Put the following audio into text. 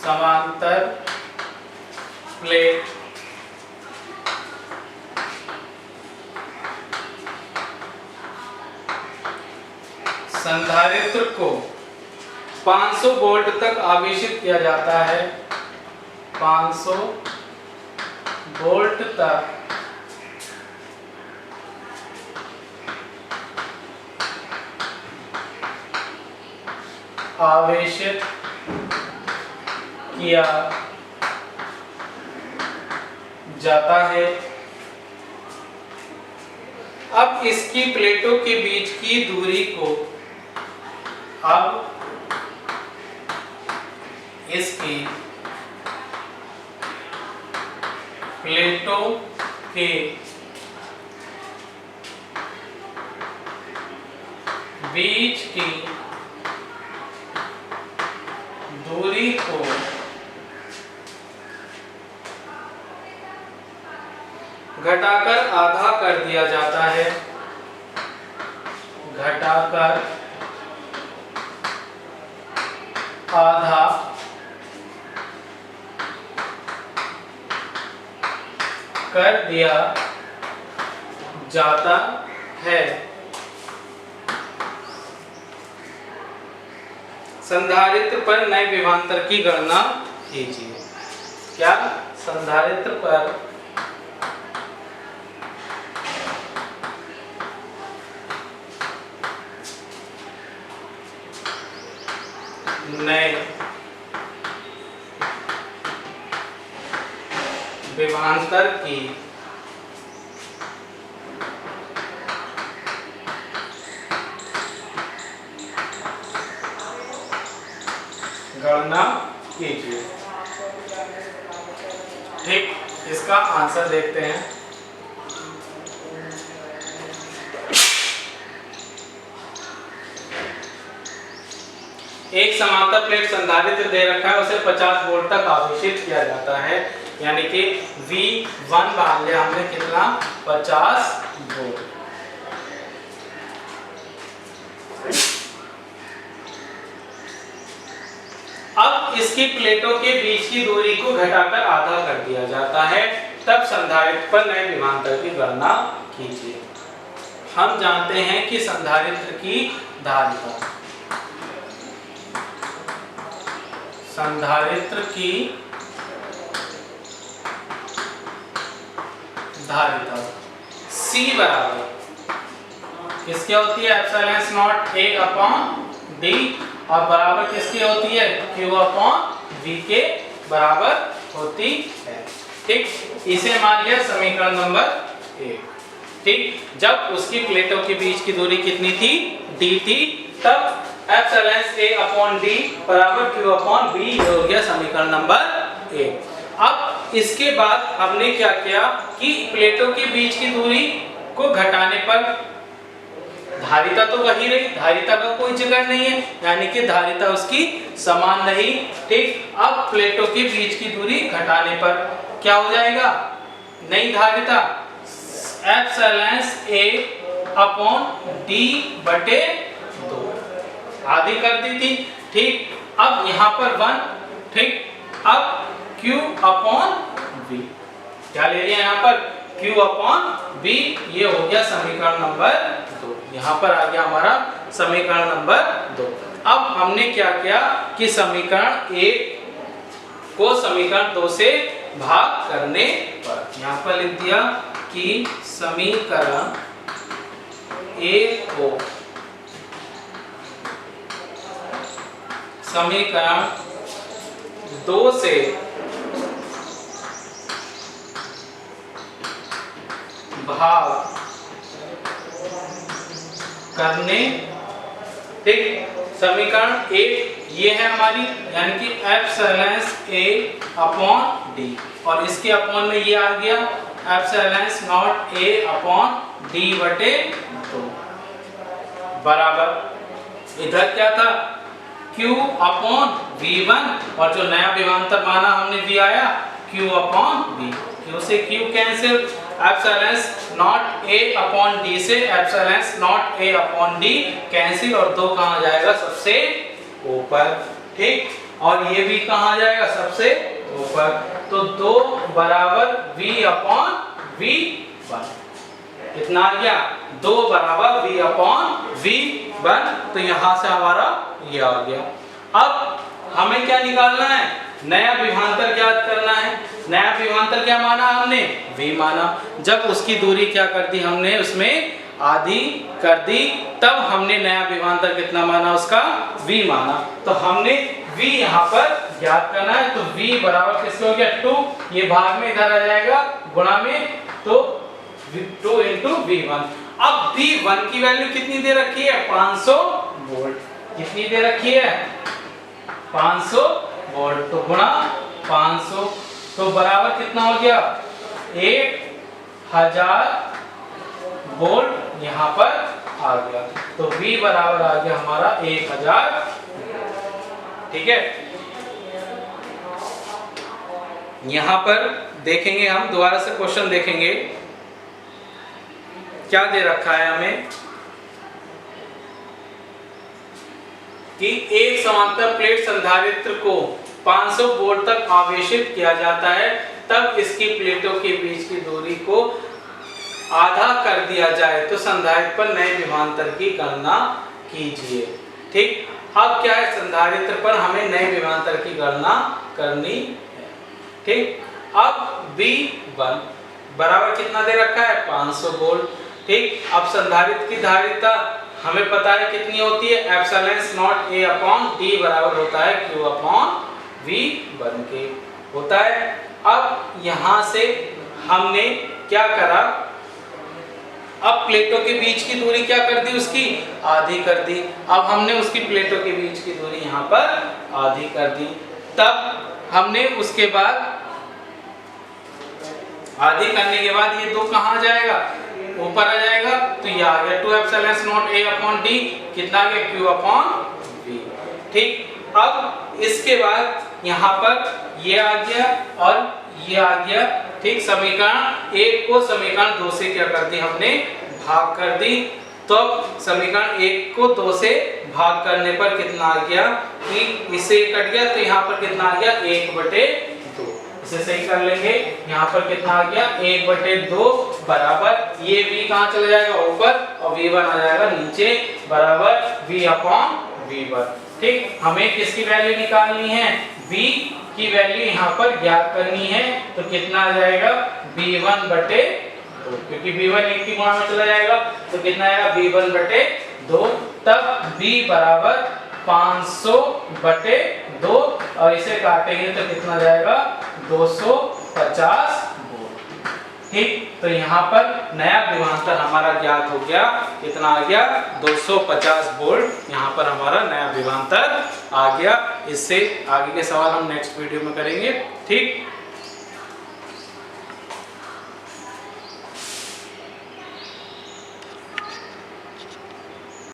समांतर प्लेट संधारित्र को 500 वोल्ट तक आवेशित किया जाता है। 500 वोल्ट तक आवेशित किया जाता है। अब इसकी प्लेटों के बीच की दूरी को इसकी प्लेटों के बीच की दूरी को घटाकर आधा कर दिया जाता है। घटाकर आधा कर दिया जाता है। संधारित्र पर नए विभवांतर की गणना कीजिए। क्या? संधारित्र पर नए विभवांतर की गणना कीजिए। ठीक, इसका आंसर देखते हैं। एक समांतर प्लेट संधारित्र दे रखा है, उसे 50 वोल्ट तक आवेशित किया जाता है, यानी कि V1 मान लिया हमने कितना? 50 वोल्ट। अब इसकी प्लेटों के बीच की दूरी को घटाकर आधा कर दिया जाता है, तब संधारित्र पर नए विभवांतर की गणना कीजिए। हम जानते हैं कि संधारित्र की धारिता, संधारित्र की धारिता C बराबर किसके होती है? Epsilon not A upon D, और बराबर किसकी होती है? Q अपॉन V के बराबर होती है। ठीक, इसे मान लिया समीकरण नंबर 1। ठीक, जब उसकी प्लेटों के बीच की दूरी कितनी थी? D थी, तब एप्सिलॉन A अपॉन D बराबर Q अपॉन V हो गया समीकरण नंबर 1। अब इसके बाद हमने क्या किया कि प्लेटों के बीच की दूरी को घटाने पर धारिता तो वही रही, धारिता का कोई जिक्र नहीं है, यानी कि धारिता उसकी समान रही। ठीक, अब प्लेटों के बीच की दूरी घटाने पर क्या हो जाएगा? नई धारिता एप्सिलॉन A अपॉन D बटे 2 आधी कर दी थी। ठीक, अब यहाँ पर 1। ठीक, अब Q अपॉन V क्या ले लिया यहाँ पर? Q अपॉन V, ये हो गया समीकरण नंबर 2। यहाँ पर आ गया हमारा समीकरण नंबर 2। अब हमने क्या किया कि समीकरण 1 को समीकरण 2 से भाग करने पर यहाँ पर लिख दिया कि समीकरण 1 को समीकरण 2 से भाग करने। ठीक, समीकरण 1 ये है हमारी, यानी कि एप्सिलॉन A अपॉन D, और इसके अपॉन में ये आ गया epsilon not A upon D बटे 2 बराबर इधर क्या था? Q अपॉन V1, और जो नया विभवांतर माना हमने V आया Q अपॉन V। Q से Q cancel, epsilon not A upon D से epsilon not A upon D cancel, और 2 कहाँ जाएगा? सबसे ऊपर। ठीक, और ये V कहाँ आ जाएगा, सबसे ऊपर। तो 2 बराबर V अपॉन V1। कितना आ गया, 2 बराबर V अपॉन V1। तो यहां से हमारा ये आ गया। अब हमें क्या निकालना है, नया विभवांतर ज्ञात करना है। नया विभवांतर क्या माना हमने, V माना। जब उसकी दूरी क्या कर दी हमने, उसमें आधी कर दी, तब हमने नया विभवांतर कितना माना, उसका V माना। तो हमने V यहाँ पर ज्ञात करना है। तो V बराबर किसके हो गया, 2। ये भाग में इधर आ जाएगा गुणा में, तो 2 into V1। अब V1 की वैल्यू कितनी दे रखी है, 500 वोल्ट। कितनी दे रखी है, 500 वोल्ट। तो गुणा 500, तो बराबर कितना हो गया, 1000 वोल्ट यहाँ पर आ गया। तो V बराबर आ गया हमारा 1000। ठीक है, यहां पर देखेंगे हम, दोबारा से क्वेश्चन देखेंगे क्या दे रखा है हमें, कि एक समांतर प्लेट संधारित्र को 500 वोल्ट तक आवेशित किया जाता है, तब इसकी प्लेटों के बीच की दूरी को आधा कर दिया जाए तो संधारित्र पर नए विभवांतर की गणना कीजिए। ठीक, अब क्या है, संधारित्र पर हमें नए विभवांतर की गणना करनी है। ठीक, अब V1 बराबर कितना दे रखा है, 500 वोल्ट। ठीक, अब संधारित्र की धारिता हमें पता है कितनी होती है, epsilon not A upon D बराबर होता है Q अपॉन V1 के होता है। अब यहां से हमने क्या करा, अब प्लेटों के बीच की दूरी क्या कर दी, उसकी आधी कर दी। अब हमने उसकी प्लेटों के बीच की दूरी यहाँ पर आधी कर दी। तब हमने उसके बाद आधी करने के बाद ये 2 कहाँ आ जाएगा, ऊपर आ जाएगा। तो ये आ गया 2 epsilon not A upon D, कितना आ गया, Q अपॉन V। ठीक, अब इसके बाद यहाँ पर ये आ गया और ये आ गया। ठीक, समीकरण 1 को समीकरण 2 से क्या कर दी हमने, भाग कर दी। तो समीकरण 1 को 2 से भाग करने पर कितना आ गया, कि इसे कट गया, तो यहाँ पर कितना आ गया, 1/2। इसे सही कर लेंगे, यहाँ पर कितना आ गया, 1/2 बराबर ये V कहाँ चला जाएगा, ऊपर, और V1 आ जाएगा नीचे, बराबर V अपॉन V1। ठीक, हमें किसकी वैल्यू निकालनी है, V की वैल्यू यहाँ पर ज्ञात करनी है। तो कितना आ जाएगा, V1/2, क्योंकि V1 1 की गुणा में चला जाएगा, तो कितना आएगा, V1/2। तब V बराबर 500/2, और इसे काटेंगे तो कितना जाएगा, 250 वोल्ट। ठीक, तो यहाँ पर नया विभवांतर हमारा ज्ञात हो गया, कितना आ गया, 250 वोल्ट। यहाँ पर हमारा नया विभवांतर आ गया। इससे आगे के सवाल हम नेक्स्ट वीडियो में करेंगे। ठीक।